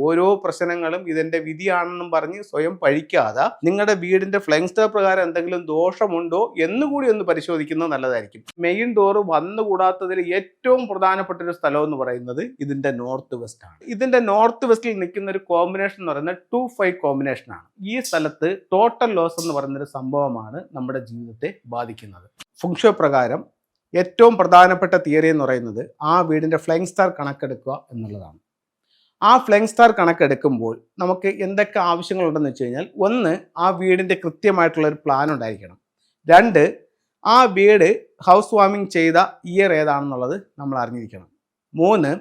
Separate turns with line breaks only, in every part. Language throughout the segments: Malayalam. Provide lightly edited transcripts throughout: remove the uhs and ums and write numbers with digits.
ഓരോ പ്രശ്നങ്ങളും ഇതിന്റെ വിധിയാണെന്നും പറഞ്ഞ് സ്വയം പഴിക്കാതെ നിങ്ങളുടെ വീടിന്റെ ഫ്ലൈങ് സ്റ്റാർ പ്രകാരം എന്തെങ്കിലും ദോഷമുണ്ടോ എന്നുകൂടി ഒന്ന് പരിശോധിക്കുന്നത് നല്ലതായിരിക്കും. മെയിൻ ഡോർ വന്നുകൂടാത്തതിൽ ഏറ്റവും പ്രധാനപ്പെട്ട ഒരു സ്ഥലം എന്ന് പറയുന്നത് ഇതിന്റെ നോർത്ത് വെസ്റ്റ് ആണ്. ഇതിന്റെ നോർത്ത് വെസ്റ്റിൽ നിൽക്കുന്ന ഒരു കോമ്പിനേഷൻ എന്ന് പറയുന്നത് 2-5 കോമ്പിനേഷൻ ആണ്. ഈ സ്ഥലത്ത് ടോട്ടൽ ലോസ് എന്ന് പറയുന്നൊരു സംഭവമാണ് നമ്മുടെ ജീവിതത്തെ ബാധിക്കുന്നത്. ഫെങ്ഷുവി പ്രകാരം ഏറ്റവും പ്രധാനപ്പെട്ട തിയറി എന്ന് പറയുന്നത് ആ വീടിന്റെ ഫ്ലൈങ് സ്റ്റാർ കണക്കെടുക്കുക എന്നുള്ളതാണ്. ആ ഫ്ലൈങ് സ്റ്റാർ കണക്കെടുക്കുമ്പോൾ നമുക്ക് എന്തൊക്കെ ആവശ്യങ്ങളുണ്ടെന്ന് വെച്ച് കഴിഞ്ഞാൽ, ഒന്ന്, ആ വീടിൻ്റെ കൃത്യമായിട്ടുള്ള ഒരു പ്ലാൻ ഉണ്ടായിരിക്കണം. രണ്ട്, ആ വീട് ഹൗസ് വാമിങ് ചെയ്ത ഇയർ ഏതാണെന്നുള്ളത് നമ്മൾ അറിഞ്ഞിരിക്കണം. മൂന്ന്,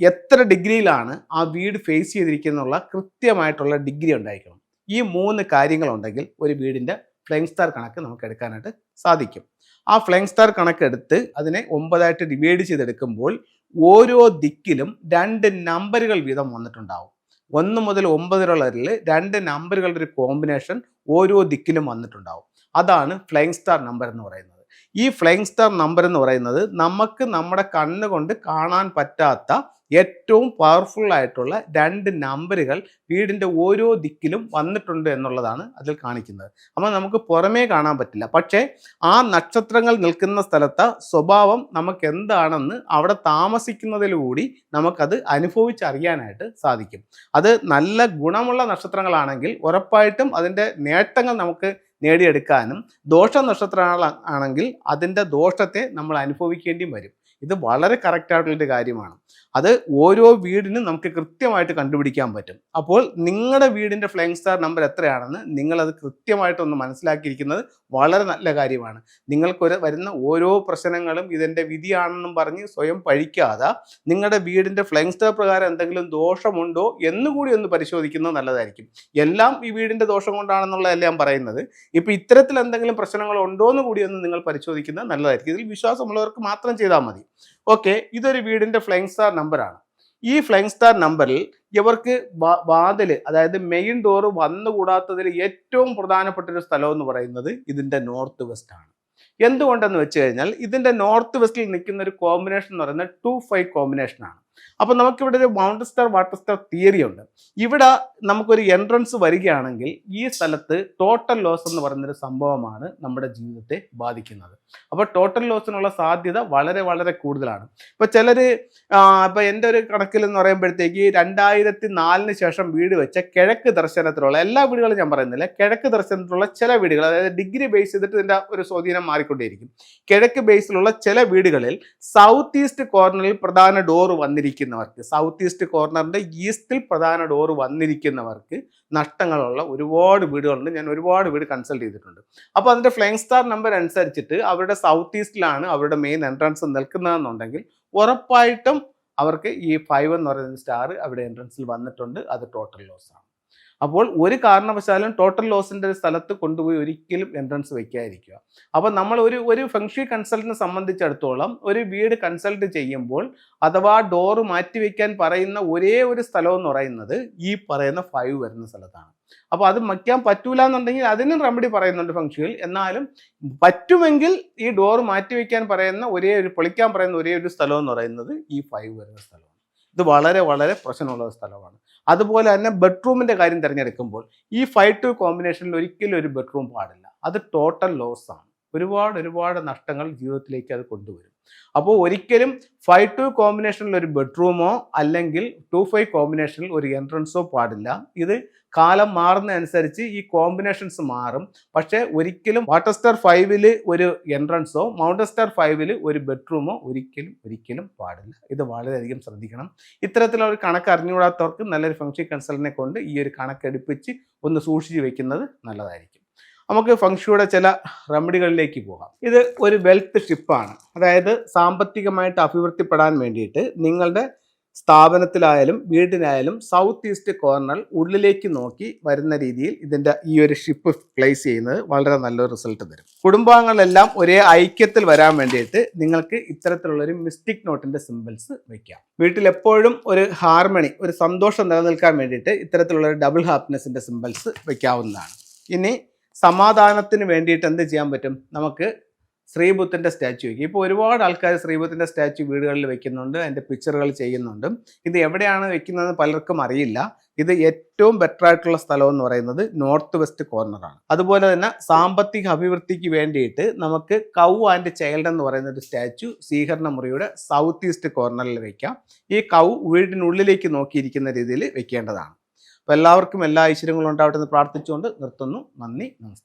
എത്ര ഡിഗ്രിയിലാണ് ആ വീട് ഫേസ് ചെയ്തിരിക്കുന്നുള്ള കൃത്യമായിട്ടുള്ള ഡിഗ്രി ഉണ്ടായിരിക്കണം. ഈ 3 കാര്യങ്ങളുണ്ടെങ്കിൽ ഒരു വീടിൻ്റെ ഫ്ലൈങ് സ്റ്റാർ കണക്ക് നമുക്ക് എടുക്കാനായിട്ട് സാധിക്കും. ആ ഫ്ലൈങ് സ്റ്റാർ കണക്കെടുത്ത് അതിനെ 9 ഡിവൈഡ് ചെയ്തെടുക്കുമ്പോൾ ഓരോ ദിക്കിലും 2 നമ്പറുകൾ വീതം വന്നിട്ടുണ്ടാവും. 1 മുതൽ 9 വരെയുള്ളതിൽ 2 നമ്പറുകളുടെ ഒരു കോമ്പിനേഷൻ ഓരോ ദിക്കിലും വന്നിട്ടുണ്ടാവും. അതാണ് ഫ്ലൈങ് സ്റ്റാർ നമ്പർ എന്ന് പറയുന്നത്. ഈ ഫ്ലൈങ് സ്റ്റാർ നമ്പർ എന്ന് പറയുന്നത് നമുക്ക് നമ്മുടെ കണ്ണുകൊണ്ട് കാണാൻ പറ്റാത്ത ഏറ്റവും പവർഫുൾ ആയിട്ടുള്ള 2 നമ്പറുകൾ വീടിൻ്റെ ഓരോ ദിക്കിലും വന്നിട്ടുണ്ട് എന്നുള്ളതാണ് അതിൽ കാണിക്കുന്നത്. അപ്പോൾ നമുക്ക് പുറമേ കാണാൻ പറ്റില്ല, പക്ഷേ ആ നക്ഷത്രങ്ങൾ നിൽക്കുന്ന സ്ഥലത്തെ സ്വഭാവം നമുക്ക് എന്താണെന്ന് അവിടെ താമസിക്കുന്നതിലൂടെ നമുക്കത് അനുഭവിച്ചറിയാനായിട്ട് സാധിക്കും. അത് നല്ല ഗുണമുള്ള നക്ഷത്രങ്ങളാണെങ്കിൽ ഉറപ്പായിട്ടും അതിൻ്റെ നേട്ടങ്ങൾ നമുക്ക് നേടിയെടുക്കാനും, ദോഷ നക്ഷത്രങ്ങളാണെങ്കിൽ അതിൻ്റെ ദോഷത്തെ നമ്മൾ അനുഭവിക്കേണ്ടിയും വരും. ഇത് വളരെ കറക്റ്റായിട്ടുള്ളൊരു കാര്യമാണ്. അത് ഓരോ വീടിനും നമുക്ക് കൃത്യമായിട്ട് കണ്ടുപിടിക്കാൻ പറ്റും. അപ്പോൾ നിങ്ങളുടെ വീടിൻ്റെ ഫ്ലൈങ് സ്റ്റാർ നമ്പർ എത്രയാണെന്ന് നിങ്ങളത് കൃത്യമായിട്ടൊന്ന് മനസ്സിലാക്കിയിരിക്കുന്നത് വളരെ നല്ല കാര്യമാണ്. നിങ്ങൾക്ക് വരുന്ന ഓരോ പ്രശ്നങ്ങളും ഇതിൻ്റെ വിധിയാണെന്നും പറഞ്ഞ് സ്വയം പഴിക്കാതെ നിങ്ങളുടെ വീടിൻ്റെ ഫ്ലൈങ് സ്റ്റാർ പ്രകാരം എന്തെങ്കിലും ദോഷമുണ്ടോ എന്നുകൂടി ഒന്ന് പരിശോധിക്കുന്നത് നല്ലതായിരിക്കും. എല്ലാം ഈ വീടിൻ്റെ ദോഷം കൊണ്ടാണെന്നുള്ളതല്ല ഞാൻ പറയുന്നത്. ഇപ്പോൾ ഇത്തരത്തിൽ എന്തെങ്കിലും പ്രശ്നങ്ങൾ ഉണ്ടോ എന്ന് കൂടി ഒന്ന് നിങ്ങൾ പരിശോധിക്കുന്നത് നല്ലതായിരിക്കും. ഇതിൽ വിശ്വാസമുള്ളവർക്ക് മാത്രം ചെയ്താൽ മതി. ഓക്കെ, ഇതൊരു വീടിൻ്റെ ഫ്ലൈങ് സ്റ്റാർ നമ്പറാണ്. ഈ ഫ്ലൈങ് സ്റ്റാർ നമ്പറിൽ ഇവർക്ക് വാതില്, അതായത് മെയിൻ ഡോർ വന്നുകൂടാത്തതിൽ ഏറ്റവും പ്രധാനപ്പെട്ട ഒരു സ്ഥലം എന്ന് പറയുന്നത് ഇതിൻ്റെ നോർത്ത് വെസ്റ്റ് ആണ്. എന്തുകൊണ്ടെന്ന് വെച്ച് കഴിഞ്ഞാൽ ഇതിൻ്റെ നോർത്ത് വെസ്റ്റിൽ നിൽക്കുന്ന ഒരു കോമ്പിനേഷൻ എന്ന് പറയുന്നത് 2-5 കോമ്പിനേഷൻ ആണ്. അപ്പോൾ നമുക്കിവിടെ ഒരു mountain star water star theory ഉണ്ട്. ഇവിടെ നമുക്കൊരു എൻട്രൻസ് വരികയാണെങ്കിൽ ഈ സ്ഥലത്ത് ടോട്ടൽ ലോസ് എന്ന് പറയുന്നൊരു സംഭവമാണ് നമ്മുടെ ജീവിതത്തെ ബാധിക്കുന്നത്. അപ്പോൾ ടോട്ടൽ ലോസിനുള്ള സാധ്യത വളരെ വളരെ കൂടുതലാണ്. ഇപ്പോൾ ചിലർ ഇപ്പോൾ എൻ്റെ ഒരു കണക്കിൽ എന്ന് പറയുമ്പോഴത്തേക്ക് 2004 ശേഷം വീട് വെച്ച കിഴക്ക് ദർശനത്തിലുള്ള എല്ലാ വീടുകളും ഞാൻ പറയുന്നില്ല, കിഴക്ക് ദർശനത്തിലുള്ള ചില വീടുകൾ, അതായത് ഡിഗ്രി ബേസ് ചെയ്തിട്ട് ഇതിൻ്റെ ഒരു സ്വാധീനം മാറിക്കൊണ്ടേയിരിക്കും. കിഴക്ക് ബേസിലുള്ള ചില വീടുകളിൽ സൗത്ത് ഈസ്റ്റ് കോർണറിൽ പ്രധാന ഡോർ വന്നിരിക്കുന്നവർക്ക്, സൗത്ത് ഈസ്റ്റ് കോർണറിൻ്റെ ഈസ്റ്റിൽ പ്രധാന ഡോർ വന്നിരിക്കുന്നവർക്ക് നഷ്ടങ്ങളുള്ള ഒരുപാട് വീടുകളുണ്ട്. ഞാൻ ഒരുപാട് വീട് കൺസൾട്ട് ചെയ്തിട്ടുണ്ട്. അപ്പോൾ അതിൻ്റെ ഫ്ലൈങ് സ്റ്റാർ നമ്പർ അനുസരിച്ചിട്ട് അവരുടെ സൗത്ത് ഈസ്റ്റിലാണ് അവരുടെ മെയിൻ എൻട്രൻസ് നിൽക്കുന്നതെന്നുണ്ടെങ്കിൽ ഉറപ്പായിട്ടും അവർക്ക് ഈ 5 എന്ന് പറയുന്ന സ്റ്റാർ അവിടെ എൻട്രൻസിൽ വന്നിട്ടുണ്ട്. അത് ടോട്ടൽ ലോസ് ആണ്. അപ്പോൾ ഒരു കാരണവശാലും ടോട്ടൽ ലോസിൻ്റെ സ്ഥലത്ത് കൊണ്ടുപോയി ഒരിക്കലും എൻട്രൻസ് വയ്ക്കാതിരിക്കുക. അപ്പോൾ നമ്മൾ ഒരു ഫെങ്ഷുയി കൺസൾട്ടിനെ സംബന്ധിച്ചിടത്തോളം ഒരു വീട് കൺസൾട്ട് ചെയ്യുമ്പോൾ അഥവാ ഡോറ് മാറ്റിവെക്കാൻ പറയുന്ന ഒരേ ഒരു സ്ഥലം എന്ന് പറയുന്നത് ഈ പറയുന്ന 5 വരുന്ന സ്ഥലത്താണ്. അപ്പോൾ അത് വയ്ക്കാൻ പറ്റൂല എന്നുണ്ടെങ്കിൽ അതിനും റെമഡി പറയുന്നുണ്ട് ഫെങ്ഷുയിൽ. എന്നാലും പറ്റുമെങ്കിൽ ഈ ഡോറ് മാറ്റിവെക്കാൻ പറയുന്ന പൊളിക്കാൻ പറയുന്ന ഒരേ ഒരു സ്ഥലം എന്ന് പറയുന്നത് ഈ 5 വരുന്ന സ്ഥലമാണ്. ഇത് വളരെ വളരെ പ്രശ്നമുള്ള സ്ഥലമാണ്. അതുപോലെ തന്നെ ബെഡ്റൂമിൻ്റെ കാര്യം തിരഞ്ഞെടുക്കുമ്പോൾ ഈ 5-2 കോമ്പിനേഷനിൽ ഒരിക്കലും ഒരു ബെഡ്റൂം പാടില്ല. അത് ടോട്ടൽ ലോസ് ആണ്. ഒരുപാട് നഷ്ടങ്ങൾ ജീവിതത്തിലേക്ക് അത് കൊണ്ടുവരും. അപ്പോൾ ഒരിക്കലും 5-2 കോമ്പിനേഷനിൽ ഒരു ബെഡ്റൂമോ അല്ലെങ്കിൽ 2-5 കോമ്പിനേഷനിൽ ഒരു എൻട്രൻസോ പാടില്ല. ഇത് കാലം മാറുന്നതനുസരിച്ച് ഈ കോമ്പിനേഷൻസ് മാറും. പക്ഷേ ഒരിക്കലും വാട്ടർ സ്റ്റാർ 5-ൽ ഒരു എൻട്രൻസോ മൗണ്ടൻ സ്റ്റാർ 5-ൽ ഒരു ബെഡ്റൂമോ ഒരിക്കലും പാടില്ല. ഇത് വളരെയധികം ശ്രദ്ധിക്കണം. ഇത്തരത്തിലുള്ള ഒരു കണക്ക് അറിഞ്ഞുകൂടാത്തവർക്ക് നല്ലൊരു ഫെങ്ഷുയി കൺസൾട്ടിനെ കൊണ്ട് ഈ ഒരു കണക്കെടുപ്പിച്ച് ഒന്ന് സൂക്ഷിച്ച് വെക്കുന്നത് നല്ലതായിരിക്കും. നമുക്ക് ഫെങ്ഷുയിയുടെ ചില റെമഡികളിലേക്ക് പോകാം. ഇത് ഒരു വെൽത്ത് ഷിപ്പാണ്. അതായത് സാമ്പത്തികമായിട്ട് അഭിവൃദ്ധിപ്പെടാൻ വേണ്ടിയിട്ട് നിങ്ങളുടെ സ്ഥാപനത്തിലായാലും വീടിനായാലും സൗത്ത് ഈസ്റ്റ് കോർണർ ഉള്ളിലേക്ക് നോക്കി വരുന്ന രീതിയിൽ ഇതിൻ്റെ ഈ ഒരു ഷിപ്പ് പ്ലേസ് ചെയ്യുന്നത് വളരെ നല്ലൊരു റിസൾട്ട് തരും. കുടുംബാംഗങ്ങളെല്ലാം ഒരേ ഐക്യത്തിൽ വരാൻ വേണ്ടിയിട്ട് നിങ്ങൾക്ക് ഇത്തരത്തിലുള്ളൊരു മിസ്റ്റിക് നോട്ടിൻ്റെ സിമ്പിൾസ് വയ്ക്കാം. വീട്ടിൽ എപ്പോഴും ഒരു ഹാർമണി, ഒരു സന്തോഷം നിലനിൽക്കാൻ വേണ്ടിയിട്ട് ഇത്തരത്തിലുള്ളൊരു ഡബിൾ ഹാപ്പിനെസിൻ്റെ സിമ്പിൾസ് വയ്ക്കാവുന്നതാണ്. ഇനി സമാധാനത്തിന് വേണ്ടിയിട്ട് എന്ത് ചെയ്യാൻ പറ്റും? നമുക്ക് ശ്രീബുദ്ധൻ്റെ സ്റ്റാച്ചു വയ്ക്കുക. ഇപ്പോൾ ഒരുപാട് ആൾക്കാർ ശ്രീബുദ്ധൻ്റെ സ്റ്റാച്ചു വീടുകളിൽ വെക്കുന്നുണ്ട്, അതിൻ്റെ പിക്ചറുകൾ ചെയ്യുന്നുണ്ട്. ഇത് എവിടെയാണ് വെക്കുന്നതെന്ന് പലർക്കും അറിയില്ല. ഇത് ഏറ്റവും ബെറ്റർ ആയിട്ടുള്ള സ്ഥലം എന്ന് പറയുന്നത് നോർത്ത് വെസ്റ്റ് കോർണറാണ്. അതുപോലെ തന്നെ സാമ്പത്തിക അഭിവൃദ്ധിക്ക് വേണ്ടിയിട്ട് നമുക്ക് കൗ ആൻഡ് ചൈൽഡ് എന്ന് പറയുന്ന ഒരു സ്റ്റാച്ചു സ്വീകരണ മുറിയുടെ സൗത്ത് ഈസ്റ്റ് കോർണറിൽ വെക്കാം. ഈ കൗ വീടിനുള്ളിലേക്ക് നോക്കിയിരിക്കുന്ന രീതിയിൽ വെക്കേണ്ടതാണ്. അപ്പോൾ എല്ലാവർക്കും എല്ലാ ഐശ്വര്യങ്ങളും ഉണ്ടാവട്ടെ എന്ന് പ്രാർത്ഥിച്ചുകൊണ്ട് നിർത്തുന്നു. നന്ദി, നമസ്തേ.